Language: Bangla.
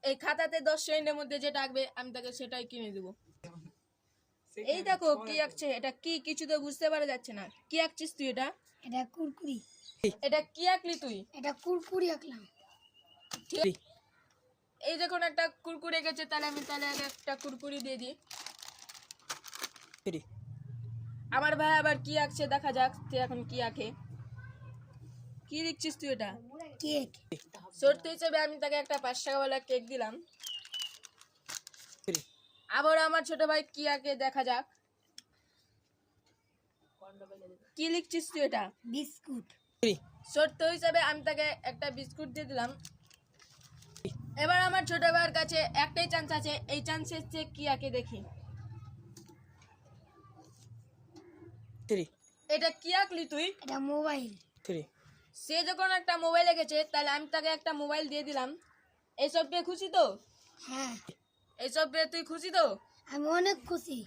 এই খাতাতে 10 সেকেন্ডের মধ্যে যেটা আঁকবে আমি তাকে সেটাই কিনে দেবো। এই দেখো কি আঁকছে, এটা কি কিছু তো বুঝতে পারা যাচ্ছে না। কি আঁকছিস তুই? এটা এটা কুরকুরি। এটা কি আঁকলি তুই? এটা কুরকুরি আঁকলাম। এই যখন একটা কুরকুরে গেছে তাহলে আমি আগে একটা কুরকুরি দিয়ে দিই। আমার ভাই আবার কি আঁকছে দেখা যাক তুই এখন কি আঁকে। কি লিখছিস তুই? এটা কেক। শর্ত হিসেবে আমি তাকে একটা 5 টাকাওয়ালা কেক দিলাম। আবার আমার ছোট ভাই কি আঁকে দেখা যাক। কি লিখছিস তুই? এটা বিস্কুট। শর্ত হিসেবে আমি তাকে একটা বিস্কুট দিয়ে দিলাম। এবার আমার ছোট ভাইয়ের কাছে একটাই চান্স আছে, এই চান্সের চেয়ে কি আঁকে দেখি। এটা কি আঁকলি তুই? এটা মোবাইল। সে যখন একটা মোবাইল এঁকেছে তাহলে আমি তাকে একটা মোবাইল দিয়ে দিলাম। এইসব পেয়ে খুশি তো? হ্যাঁ, এইসব পেয়ে তুই খুশি তো? আমি অনেক খুশি।